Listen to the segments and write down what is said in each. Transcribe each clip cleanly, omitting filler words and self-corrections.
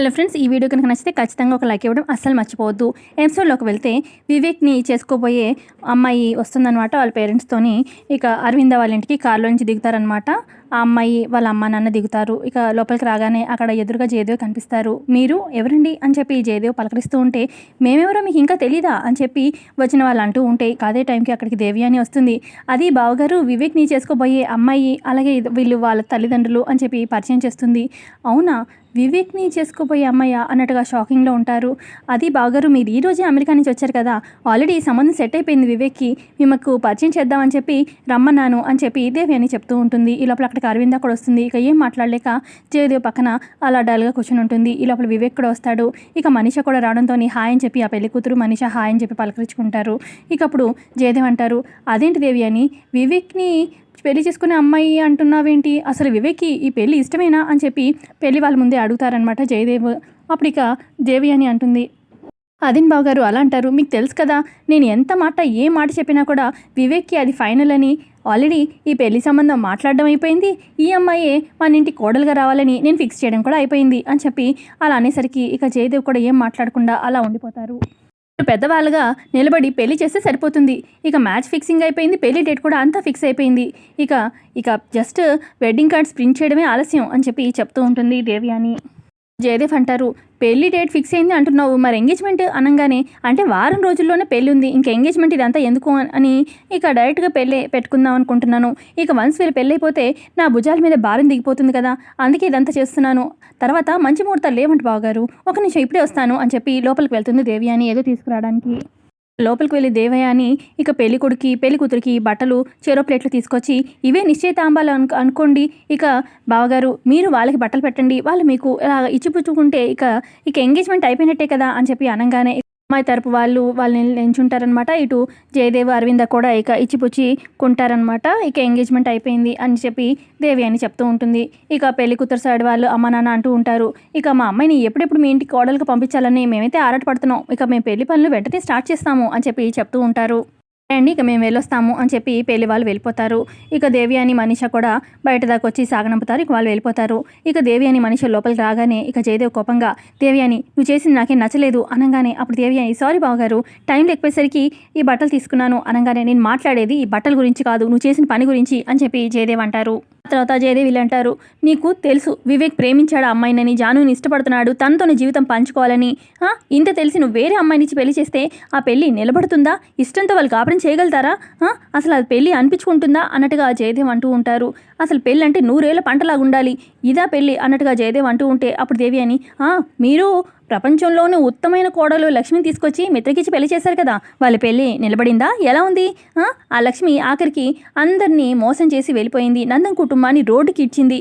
Hello friends, ఈ video కనుక నచ్చితే ఖచ్చితంగా ఒక లైక్ ఇవ్వడం అస్సలు మర్చిపోవద్దు. ఎపిసోడ్లోకి వెళ్తే వివేక్ని చేసుకోబోయే అమ్మాయి వస్తుందన్నమాట వాళ్ళ పేరెంట్స్తోని. ఇక అరవింద వాళ్ళ ఇంటికి కారులో నుంచి దిగుతారనమాట. ఆ అమ్మాయి వాళ్ళ అమ్మ నాన్న దిగుతారు. ఇక లోపలికి రాగానే అక్కడ ఎదురుగా జయదేవ్ కనిపిస్తారు. మీరు ఎవరండి అని చెప్పి జయదేవ్ పలకరిస్తూ ఉంటే, మేమెవరో మీకు ఇంకా తెలీదా అని చెప్పి వచ్చిన వాళ్ళు అంటూ ఉంటే, అదే టైంకి అక్కడికి దేవి అని వస్తుంది. అది బావగారు వివేక్ని చేసుకోబోయే అమ్మాయి, అలాగే వీళ్ళు వాళ్ళ తల్లిదండ్రులు అని చెప్పి పరిచయం చేస్తుంది. అవునా, వివేక్ని చేసుకోబోయే అమ్మాయ అన్నట్టుగా షాకింగ్లో ఉంటారు. అది బావగారు మీరు ఈరోజే అమెరికా నుంచి వచ్చారు కదా, ఆల్రెడీ సంబంధం సెట్ అయిపోయింది వివేక్కి, మీకు పరిచయం చేద్దామని చెప్పి రమ్మన్నాను అని చెప్పి దేవి అని చెప్తూ ఉంటుంది. ఈ లోపల అక్కడికి అరవింద కూడా వస్తుంది. ఇక ఏం మాట్లాడలేక జయదేవ్ పక్కన అలా డల్గా కూర్చొని ఉంటుంది. ఈ లోపల వివేక్ కూడా వస్తాడు. ఇక మనీష కూడా రావడంతో హాయ్ అని చెప్పి ఆ పెళ్లి కూతురు మనీష హాయ్ అని చెప్పి పలకరించుకుంటారు. ఇక అప్పుడు జయదేవ్ అంటారు, అదేంటి దేవి అని వివేక్ని పెళ్లి చేసుకునే అమ్మాయి అంటున్నావేంటి, అసలు వివేక్కి ఈ పెళ్లి ఇష్టమేనా అని చెప్పి పెళ్లి వాళ్ళ ముందే అడుగుతారనమాట జయదేవ్. అప్పుడు ఇక దేవి అని అంటుంది, అదేం బావగారు అలా అంటారు, మీకు తెలుసు కదా నేను ఏ మాట చెప్పినా కూడా వివేక్కి అది ఫైనల్ అని. ఆల్రెడీ ఈ పెళ్లి సంబంధం మాట్లాడడం అయిపోయింది, ఈ అమ్మాయే మన ఇంటి కోడలుగా రావాలని నేను ఫిక్స్ చేయడం కూడా అయిపోయింది అని చెప్పి అలా అనేసరికి ఇక జయదేవ్ కూడా ఏం మాట్లాడకుండా అలా ఉండిపోతారు. పెద్దవాళ్ళుగా నిలబడి పెళ్లి చేస్తే సరిపోతుంది. ఇక మ్యాచ్ ఫిక్సింగ్ అయిపోయింది, పెళ్లి డేట్ కూడా అంతా ఫిక్స్ అయిపోయింది. ఇక ఇక జస్ట్ వెడ్డింగ్ కార్డ్స్ ప్రింట్ చేయడమే ఆలస్యం అని చెప్పి చెప్తూ ఉంటుంది దేవ్యాని. జయదేవ్ అంటారు, పెళ్లి డేట్ ఫిక్స్ అయింది అంటున్నావు, మరి ఎంగేజ్మెంట్ అనగానే అంటే వారం రోజుల్లోనే పెళ్ళి ఉంది, ఇంకా ఎంగేజ్మెంట్ ఇదంతా ఎందుకు అని ఇక డైరెక్ట్గా పెళ్ళి పెట్టుకుందాం అనుకుంటున్నాను. ఇక వన్స్ వీళ్ళు పెళ్ళి అయిపోతే నా భుజాల మీద భారం దిగిపోతుంది కదా, అందుకే ఇదంతా చేస్తున్నాను. తర్వాత మంచి ముహూర్తాలు లేవంట బావగారు, ఒక నిమిషం ఇప్పుడే వస్తాను అని చెప్పి లోపలికి వెళ్తుంది దేవి అని ఏదో తీసుకురావడానికి. లోపలికి వెళ్ళి దేవయాని ఇక పెళ్లి కొడుకి పెళ్లి కూతురికి బట్టలు చెరో ప్లేట్లు తీసుకొచ్చి, ఇవే నిశ్చయితాంబాలు అనుకోండి, ఇక బావగారు మీరు వాళ్ళకి బట్టలు పెట్టండి, వాళ్ళు మీకు ఇలా ఇచ్చిపుచ్చుకుంటే ఇక ఇక ఎంగేజ్మెంట్ అయిపోయినట్టే కదా అని చెప్పి అనగానే అమ్మాయి తరపు వాళ్ళని ఎంచుంటారనమాట. ఇటు జయదేవ్ అరవింద కూడా ఇక ఇచ్చిపుచ్చి కొంటారనమాట. ఇక ఎంగేజ్మెంట్ అయిపోయింది అని చెప్పి దేవి అని చెప్తూ ఉంటుంది. ఇక పెళ్లి కూతురు సైడ్ వాళ్ళు అమ్మ నాన్న అంటూ ఉంటారు, ఇక మా అమ్మాయిని ఎప్పుడెప్పుడు మీ ఇంటికి కోడలుగా పంపించాలని మేమైతే ఆరాటపడుతున్నాం, ఇక మేము పెళ్లి పనులు వెంటనే స్టార్ట్ చేస్తాము అని చెప్పి చెప్తూ ఉంటారు. అండి ఇక మేము వెళ్ళొస్తాము అని చెప్పి పెళ్లి వాళ్ళు వెళ్ళిపోతారు. ఇక దేవి అని మనీష కూడా బయట దాకా వచ్చి సాగనంపుతారు. ఇక వాళ్ళు వెళ్ళిపోతారు. ఇక దేవి అని మనీష లోపలికి రాగానే ఇక జయదేవ్ కోపంగా, దేవి అని నువ్వు చేసింది నాకేం నచ్చలేదు అనగానే అప్పుడు దేవి అని, సారీ బావగారు టైం లేకపోయేసరికి ఈ బట్టలు తీసుకున్నాను అనగానే, నేను మాట్లాడేది ఈ బట్టల గురించి కాదు, నువ్వు చేసిన పని గురించి అని చెప్పి జయదేవ్ అంటారు. తర్వాత జయదేవ్ వీళ్ళు అంటారు, నీకు తెలుసు వివేక్ ప్రేమించాడు ఆ అమ్మాయినని, జానుని ఇష్టపడుతున్నాడు, తనతోనే జీవితం పంచుకోవాలని. ఇంత తెలిసి నువ్వు వేరే అమ్మాయినిచ్చి పెళ్లి చేస్తే ఆ పెళ్లి నిలబడుతుందా, ఇష్టంతో వాళ్ళు కాపురం చేయగలుగుతారా, అసలు అది పెళ్ళి అనిపించుకుంటుందా అన్నట్టుగా జయదేవ్ అంటూ ఉంటారు. అసలు పెళ్ళి అంటే 100 ఏళ్ల పంటలాగా ఉండాలి, ఇదా పెళ్ళి అన్నట్టుగా జయదేవ్ అంటూ ఉంటే అప్పుడు దేవి అని, మీరు ప్రపంచంలోనే ఉత్తమైన కోడలు లక్ష్మిని తీసుకొచ్చి మిత్రకిచ్చి పెళ్లి చేశారు కదా, వాళ్ళ పెళ్ళి నిలబడిందా, ఎలా ఉంది? ఆ లక్ష్మి ఆఖరికి అందరినీ మోసం చేసి వెళ్ళిపోయింది, నందన్ కుటుంబాన్ని రోడ్డుకి ఇచ్చింది,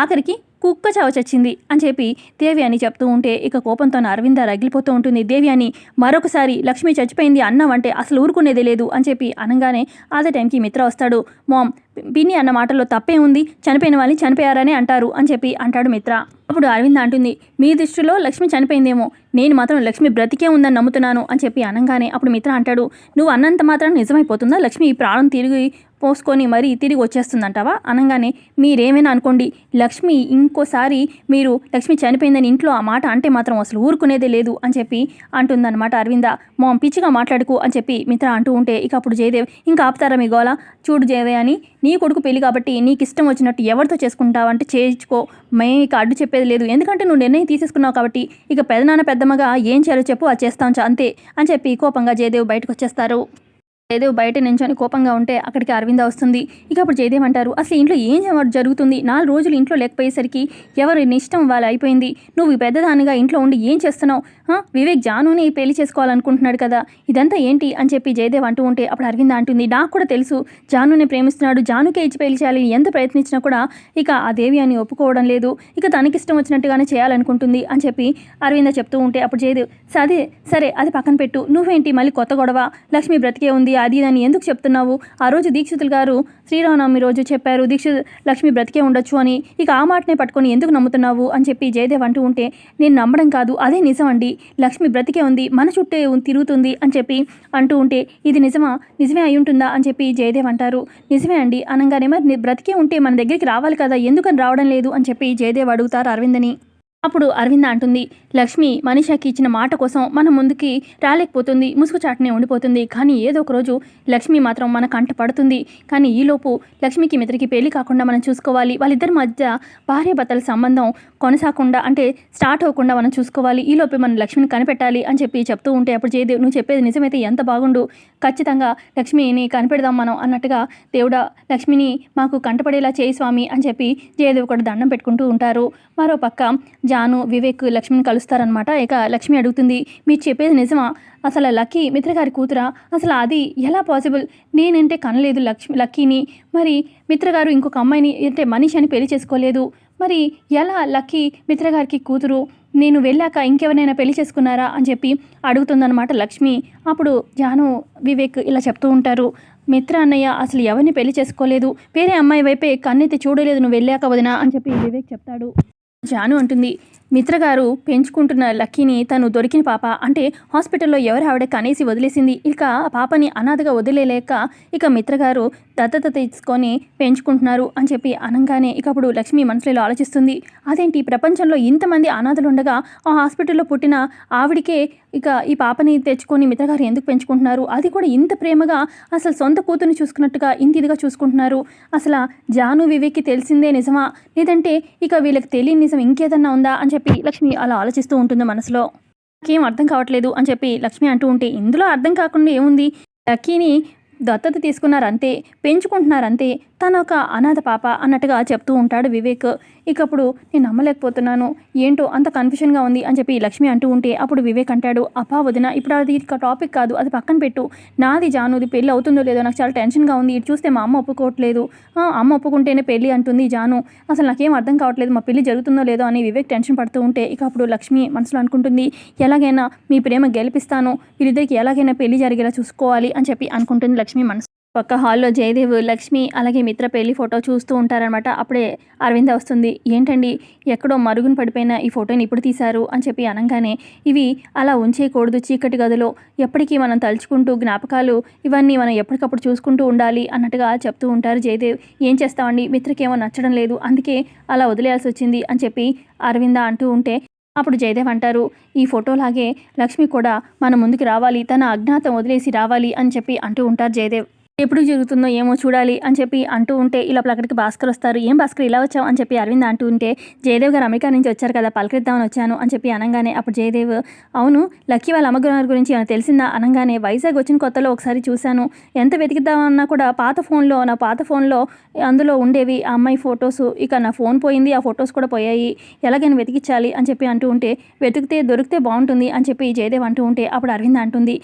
ఆఖరికి కుక్క చావచచ్చింది అని చెప్పి దేవి అని చెప్తూ ఉంటే ఇక కోపంతో అరవింద రగిలిపోతూ ఉంటుంది. దేవి అని మరొకసారి లక్ష్మి చచ్చిపోయింది అన్నావంటే అసలు ఊరుకునేదే లేదు అని చెప్పి అనగానే అదే టైంకి మిత్ర వస్తాడు. మామ్, పిన్ని అన్న మాటల్లో తప్పే ఉంది, చనిపోయిన వాళ్ళని చనిపోయారని అంటారు అని చెప్పి అంటాడు మిత్ర. అప్పుడు అరవింద అంటుంది, మీ దృష్టిలో లక్ష్మి చనిపోయిందేమో, నేను మాత్రం లక్ష్మి బ్రతికే ఉందని నమ్ముతున్నాను అని చెప్పి అనగానే అప్పుడు మిత్ర అంటాడు, నువ్వు అన్నంత మాత్రం నిజమైపోతుందా, లక్ష్మి ఈ ప్రాణం తిరిగి పోసుకొని మరీ తిరిగి వచ్చేస్తుందంటావా అనగానే, మీరేమైనా అనుకోండి, లక్ష్మి ఇంకోసారి మీరు లక్ష్మి చనిపోయిందని ఇంట్లో ఆ మాట అంటే మాత్రం అసలు ఊరుకునేదే లేదు అని చెప్పి అంటుందన్నమాట అరవింద. మామ్ పిచ్చిగా మాట్లాడుకో అని చెప్పి మిత్ర అంటూ ఉంటే ఇక అప్పుడు జయదేవ్, ఇంకా ఆపుతారా మీ గోల, చూడు జయదేవ్ అని నీ కొడుకు పెళ్లి కాబట్టి నీకు ఇష్టం వచ్చినట్టు ఎవరితో చేసుకుంటావంటే చేయించుకో, మేము ఇక అడ్డు చెప్పేది లేదు, ఎందుకంటే నువ్వు నిర్ణయం తీసేసుకున్నావు కాబట్టి ఇక పెదనాన్న పెద్దమ్మగా ఏం చేయాలో చెప్పు అది చేస్తాం అంతే అని చెప్పి కోపంగా జయదేవ్ బయటకు వచ్చేస్తారు. జయదేవ్ బయట నించొని కోపంగా ఉంటే అక్కడికి అరవింద వస్తుంది. ఇక అప్పుడు జయదేవ్ అంటారు, అసలు ఇంట్లో ఏం జరుగుతుంది, 4 రోజులు ఇంట్లో లేకపోయేసరికి ఎవరి ఇష్టం వాళ్ళు అయిపోయింది, నువ్వు పెద్దదానిగా ఇంట్లో ఉండి ఏం చేస్తున్నావు, వివేక్ జానుని పెళ్లి చేసుకోవాలనుకుంటున్నాడు కదా, ఇదంతా ఏంటి అని చెప్పి జయదేవ్ అంటూ ఉంటే అప్పుడు అరవింద అంటుంది, నాకు కూడా తెలుసు జానుని ప్రేమిస్తున్నాడు, జానుకే ఇచ్చి పెళ్లి చేయాలని ఎంత ప్రయత్నించినా కూడా ఇక ఆ దేవి అని ఒప్పుకోవడం లేదు, ఇక తనకి ఇష్టం వచ్చినట్టుగానే చేయాలనుకుంటుంది అని చెప్పి అరవింద చెప్తూ ఉంటే అప్పుడు జయదేవ్, సరే అది పక్కన పెట్టు, నువ్వేంటి మళ్ళీ కొత్త గొడవ, లక్ష్మి బ్రతికే ఉంది అది అని ఎందుకు చెప్తున్నావు, ఆ రోజు దీక్షితులు గారు శ్రీరామనవమి రోజు చెప్పారు లక్ష్మి బ్రతికే ఉండొచ్చు అని, ఇక ఆ మాటనే పట్టుకొని ఎందుకు నమ్ముతున్నావు అని చెప్పి జయదేవ్ అంటూ ఉంటే, నేను నమ్మడం కాదు అదే నిజం అండి, లక్ష్మి బ్రతికే ఉంది, మన చుట్టే తిరుగుతుంది అని చెప్పి అంటూ ఉంటే, ఇది నిజమే అయి ఉంటుందా అని చెప్పి జయదేవ్ అంటారు. నిజమే అండి అనగానే, మరి బ్రతికే ఉంటే మన దగ్గరికి రావాలి కదా, ఎందుకని రావడం లేదు అని చెప్పి జయదేవ్ అడుగుతారు అరవిందని. అప్పుడు అరవింద అంటుంది, లక్ష్మి మనీషాకి ఇచ్చిన మాట కోసం మన ముందుకి రాలేకపోతుంది, ముసుగు చాటునే ఉండిపోతుంది. కానీ ఏదో ఒక రోజు లక్ష్మి మాత్రం మన కంట పడుతుంది. కానీ ఈలోపు లక్ష్మికి మిత్రకి పెళ్లి కాకుండా మనం చూసుకోవాలి. వాళ్ళిద్దరి మధ్య భార్యాభర్తల సంబంధం కొనసాగకుండా అంటే స్టార్ట్ అవ్వకుండా మనం చూసుకోవాలి. ఈలోపే మనం లక్ష్మిని కనిపెట్టాలి అని చెప్పి చెప్తూ ఉంటే అప్పుడు జయదేవ్, నువ్వు చెప్పేది నిజమైతే ఎంత బాగుండు, ఖచ్చితంగా లక్ష్మిని కనిపెడదాం మనం అన్నట్టుగా, దేవుడా లక్ష్మిని మాకు కంటపడేలా చేయి స్వామి అని చెప్పి జయదేవ్ కూడా దండం పెట్టుకుంటూ ఉంటారు. మరో పక్క జాను, వివేక్ లక్ష్మిని కలుస్తారనమాట. ఇక లక్ష్మి అడుగుతుంది, మీరు చెప్పేది నిజమా? అసలు లక్కీ మిత్రగారి కూతురా? అసలు అది ఎలా పాసిబుల్? నేనంటే కనలేదు లక్కీని, మరి మిత్రగారు ఇంకొక అమ్మాయిని అంటే మనీషాని పెళ్లి చేసుకోలేదు, మరి ఎలా లక్కీ మిత్రగారికి కూతురు? నేను వెళ్ళాక ఇంకెవరినైనా పెళ్లి చేసుకున్నారా అని చెప్పి అడుగుతుందన్నమాట లక్ష్మి. అప్పుడు జాను, వివేక్ ఇలా చెప్తూ ఉంటారు, మిత్ర అన్నయ్య అసలు ఎవరిని పెళ్లి చేసుకోలేదు, వేరే అమ్మాయి వైపే కన్నెత్తి చూడలేదు నువ్వు వెళ్ళాక వదినా అని చెప్పి వివేక్ చెప్తాడు. జాను అంటుంది, మిత్రగారు పెంచుకుంటున్న లక్కీని తను దొరికిన పాప అంటే హాస్పిటల్లో ఎవరు ఆవిడ కనేసి వదిలేసింది. ఇక ఆ పాపని అనాథగా వదిలేలేక ఇక మిత్రగారు దత్తత తీసుకొని పెంచుకుంటున్నారు అని చెప్పి అనగానే ఇక అప్పుడు లక్ష్మి మనసులో ఆలోచిస్తుంది, అదేంటి ప్రపంచంలో ఇంతమంది అనాథలు ఉండగా ఆ హాస్పిటల్లో పుట్టిన ఆవిడికే ఇక ఈ పాపని తెచ్చుకొని మిత్రగారు ఎందుకు పెంచుకుంటున్నారు? అది కూడా ఇంత ప్రేమగా, అసలు సొంత కూతుర్ని చూసుకున్నట్టుగా ఇంత ఇదిగా చూసుకుంటున్నారు. అసలు జాను వివేక్కి తెలిసిందే నిజమా, లేదంటే ఇక వీళ్ళకి తెలియని నిజం ఇంకేదన్నా ఉందా అని చెప్పి లక్ష్మి అలా ఆలోచిస్తూ ఉంటుంది మనసులో. నాకేం అర్థం కావట్లేదు అని చెప్పి లక్ష్మి అంటూ ఉంటే, ఇందులో అర్థం కాకుండా ఏముంది, లక్కీని దత్తత తీసుకున్నారంతే, పెంచుకుంటున్నారంతే, తను ఒక అనాథ పాప అన్నట్టుగా చెప్తూ ఉంటాడు వివేక్. ఇక అప్పుడు నేను నమ్మలేకపోతున్నాను, ఏంటో అంత కన్ఫ్యూషన్గా ఉంది అని చెప్పి లక్ష్మి అంటూ ఉంటే అప్పుడు వివేక్ అంటాడు, అబ్బా వదిన ఇప్పుడు అది టాపిక్ కాదు, అది పక్కన పెట్టు, నాది జానుది పెళ్ళి అవుతుందో లేదో నాకు చాలా టెన్షన్గా ఉంది, ఇటు చూస్తే మా అమ్మ ఒప్పుకోవట్లేదు, అమ్మ ఒప్పుకుంటేనే పెళ్ళి అంటుంది జాను, అసలు నాకేం అర్థం కావట్లేదు, మా పెళ్ళి జరుగుతుందో లేదో అని వివేక్ టెన్షన్ పడుతూ ఉంటే ఇక అప్పుడు లక్ష్మి మనసులో అనుకుంటుంది, ఎలాగైనా మీ ప్రేమ గెలిపిస్తాను, వీరిద్దరికి ఎలాగైనా పెళ్లి జరిగేలా చూసుకోవాలి అని చెప్పి అనుకుంటుంది లక్ష్మి మనసు. పక్క హాల్లో జయదేవ్, లక్ష్మి అలాగే మిత్ర పెళ్లి ఫోటో చూస్తూ ఉంటారనమాట. అప్పుడే అరవింద వస్తుంది, ఏంటండి ఎక్కడో మరుగున పడిపోయిన ఈ ఫోటోని ఇప్పుడు తీశారు అని చెప్పి అనగానే, ఇవి అలా ఉంచేయకూడదు చీకటి గదిలో, ఎప్పటికీ మనం తలుచుకుంటూ జ్ఞాపకాలు ఇవన్నీ మనం ఎప్పటికప్పుడు చూసుకుంటూ ఉండాలి అన్నట్టుగా చెప్తూ ఉంటారు జయదేవ్. ఏం చేస్తామండి, మిత్రకేమో నచ్చడం లేదు, అందుకే అలా వదిలేయాల్సి వచ్చింది అని చెప్పి అరవింద అంటూ ఉంటే అప్పుడు జయదేవ్ అంటారు, ఈ ఫోటోలాగే లక్ష్మి కూడా మన ముందుకు రావాలి, తన అజ్ఞాతం వదిలేసి రావాలి అని చెప్పి అంటూ ఉంటారు జయదేవ్. ఎప్పుడు జరుగుతుందో ఏమో చూడాలి అని చెప్పి అంటూ ఉంటే ఇలా అక్కడికి భాస్కర్ వస్తారు. ఏం భాస్కర్ ఇలా వచ్చావు అని చెప్పి అరవింద్ అంటూ ఉంటే, జయదేవ్ గారు అమెరికా నుంచి వచ్చారు కదా, పలకరిద్దామని వచ్చాను అని చెప్పి అనగానే అప్పుడు జయదేవ్, అవును లక్కీ వాళ్ళ అమ్మగారి గురించి ఏమైనా తెలిసిందా అనగానే, వైజాగ్ వచ్చిన కొత్తలో ఒకసారి చూశాను, ఎంత వెతికిద్దామన్నా కూడా నా పాత ఫోన్లో అందులో ఉండేవి ఆ అమ్మాయి ఫొటోస్, ఇక నా ఫోన్ పోయింది, ఆ ఫొటోస్ కూడా పోయాయి, ఎలాగైనా వెతికించాలి అని చెప్పి అంటూ ఉంటే, దొరికితే బాగుంటుంది అని చెప్పి జయదేవ్ అంటూ ఉంటే అప్పుడు అరవింద్ అంటుంది,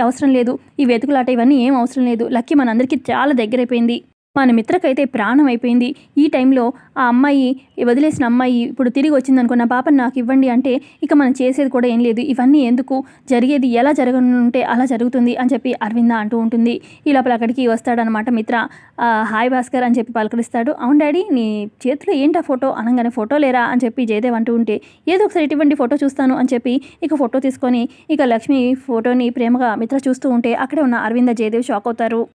అవసరం లేదు ఈ వెతుకులాట, ఇవన్నీ ఏం అవసరం లేదు, లక్కీ మనందరికీ చాలా దగ్గరైపోయింది, మన మిత్రకైతే ప్రాణం అయిపోయింది, ఈ టైంలో ఆ అమ్మాయి వదిలేసిన అమ్మాయి ఇప్పుడు తిరిగి వచ్చిందనుకో, నా పాపని నాకు ఇవ్వండి అంటే ఇక మనం చేసేది కూడా ఏం లేదు, ఇవన్నీ ఎందుకు, జరిగేది ఎలా జరగనుంటే అలా జరుగుతుంది అని చెప్పి అరవింద అంటూ ఉంటుంది. ఈ లోపల అక్కడికి వస్తాడనమాట మిత్ర. హాయ్ భాస్కర్ అని చెప్పి పలకరిస్తాడు. అవును డాడీ, నీ చేతిలో ఏంటి ఆ ఫోటో అనగానే, ఫోటో లేరా అని చెప్పి జయదేవ్ అంటూ ఉంటే, ఏదో ఒకసారి ఇటువంటి ఫోటో చూస్తాను అని చెప్పి ఇక ఫోటో తీసుకొని ఇక లక్ష్మి ఫోటోని ప్రేమగా మిత్ర చూస్తూ ఉంటే అక్కడే ఉన్న అరవింద, జయదేవ్ షాక్ అవుతారు.